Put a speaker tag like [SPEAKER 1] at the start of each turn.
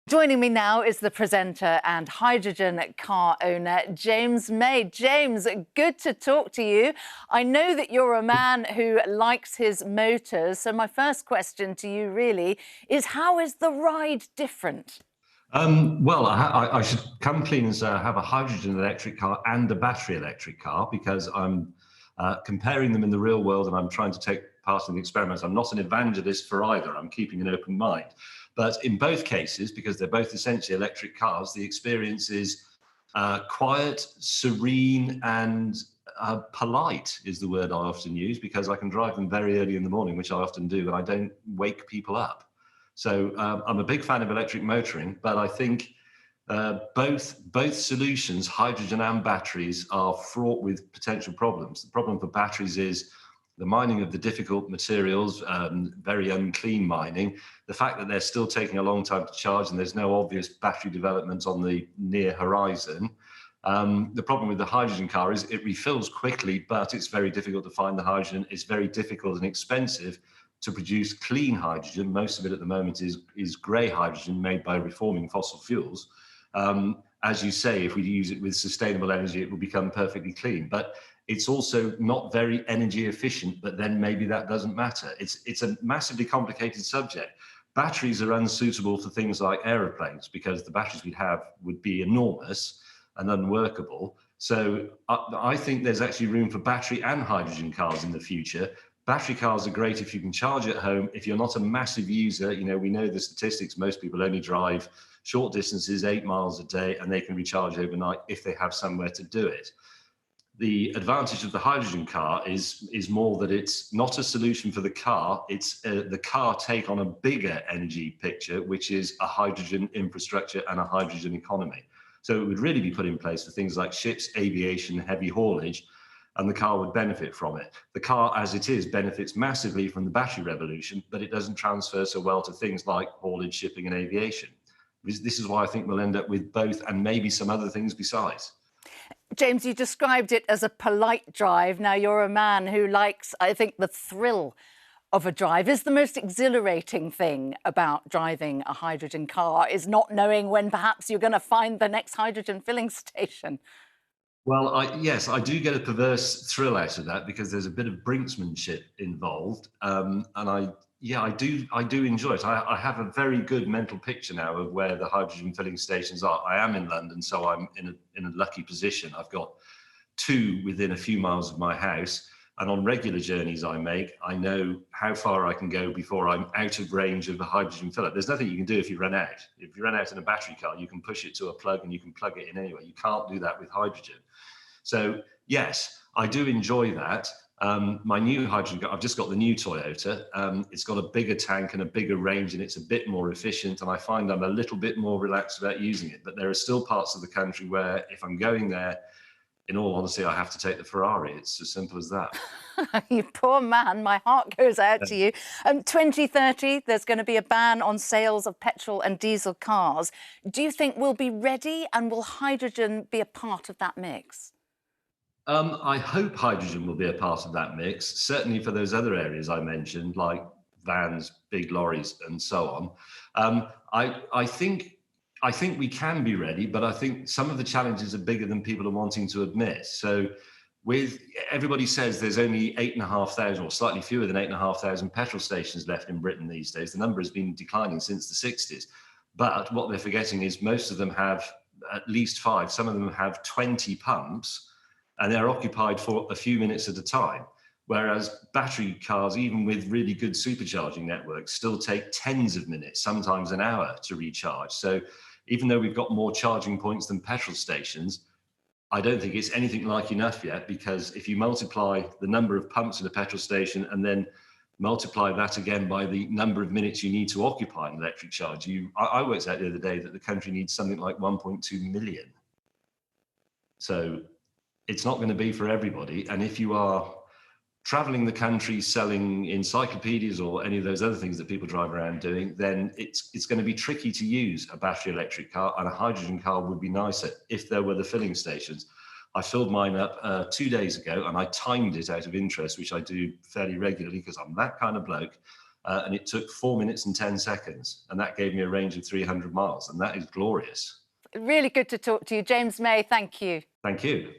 [SPEAKER 1] Joining me now is the presenter and hydrogen car owner, James May. James, good to talk to you. I know that you're a man who likes his motors, so my first question to you really is, how is the ride different?
[SPEAKER 2] I should come clean and say I have a hydrogen electric car and a battery electric car because I'm comparing them in the real world and I'm trying to take part in the experiments. I'm not an evangelist for either. I'm keeping an open mind. But in both cases, because they're both essentially electric cars, the experience is quiet, serene, and polite is the word I often use, because I can drive them very early in the morning, which I often do, and I don't wake people up. So I'm a big fan of electric motoring, but I think both solutions, hydrogen and batteries, are fraught with potential problems. The problem for batteries is the mining of the difficult materials, very unclean mining, the fact that they're still taking a long time to charge and there's no obvious battery development on the near horizon. The problem with the hydrogen car is it refills quickly, but it's very difficult to find the hydrogen. It's very difficult and expensive to produce clean hydrogen. Most of it at the moment is grey hydrogen made by reforming fossil fuels. As you say, if we use it with sustainable energy, it will become perfectly clean. But it's also not very energy efficient, but then maybe that doesn't matter. It's a massively complicated subject. Batteries are unsuitable for things like aeroplanes because the batteries we'd have would be enormous and unworkable. So I think there's actually room for battery and hydrogen cars in the future. Battery cars are great if you can charge at home. If you're not a massive user, we know the statistics, most people only drive short distances, 8 miles a day, and they can recharge overnight if they have somewhere to do it. The advantage of the hydrogen car is more that it's not a solution for the car, it's the car take on a bigger energy picture, which is a hydrogen infrastructure and a hydrogen economy. So it would really be put in place for things like ships, aviation, heavy haulage, and the car would benefit from it. The car, as it is, benefits massively from the battery revolution, but it doesn't transfer so well to things like haulage, shipping, and aviation. This is why I think we'll end up with both and maybe some other things besides.
[SPEAKER 1] James, you described it as a polite drive. Now, you're a man who likes, I think, the thrill of a drive. Is the most exhilarating thing about driving a hydrogen car is not knowing when perhaps you're going to find the next hydrogen filling station?
[SPEAKER 2] Well, yes, I do get a perverse thrill out of that because there's a bit of brinksmanship involved, and I do enjoy it. I have a very good mental picture now of where the hydrogen filling stations are. I am in London, so I'm in a lucky position. I've got 2 within a few miles of my house, and on regular journeys I make, I know how far I can go before I'm out of range of the hydrogen filler. There's nothing you can do if you run out. If you run out in a battery car, you can push it to a plug and you can plug it in anyway. You can't do that with hydrogen. So yes, I do enjoy that. My new hydrogen car, I've just got the new Toyota. It's got a bigger tank and a bigger range, and it's a bit more efficient. And I find I'm a little bit more relaxed about using it. But there are still parts of the country where if I'm going there, in all honesty, I have to take the Ferrari. It's as simple as that.
[SPEAKER 1] You poor man, my heart goes out to you. 2030, there's going to be a ban on sales of petrol and diesel cars. Do you think we'll be ready, and will hydrogen be a part of that mix?
[SPEAKER 2] I hope hydrogen will be a part of that mix, certainly for those other areas I mentioned, like vans, big lorries, and so on. I think we can be ready, but I think some of the challenges are bigger than people are wanting to admit. So everybody says there's only 8,500 or slightly fewer than 8,500 petrol stations left in Britain these days. The number has been declining since the 60s. But what they're forgetting is most of them have at least 5. Some of them have 20 pumps, and they're occupied for a few minutes at a time. Whereas battery cars, even with really good supercharging networks, still take tens of minutes, sometimes an hour to recharge. So even though we've got more charging points than petrol stations, I don't think it's anything like enough yet, because if you multiply the number of pumps in a petrol station and then multiply that again by the number of minutes you need to occupy an electric charge, I worked out the other day that the country needs something like 1.2 million. So it's not going to be for everybody. And if you are traveling the country selling encyclopedias or any of those other things that people drive around doing, then it's going to be tricky to use a battery electric car, and a hydrogen car would be nicer if there were the filling stations. I filled mine up 2 days ago, and I timed it out of interest, which I do fairly regularly because I'm that kind of bloke. and it took 4 minutes and 10 seconds. And that gave me a range of 300 miles. And that is glorious.
[SPEAKER 1] Really good to talk to you. James May, thank you.
[SPEAKER 2] Thank you.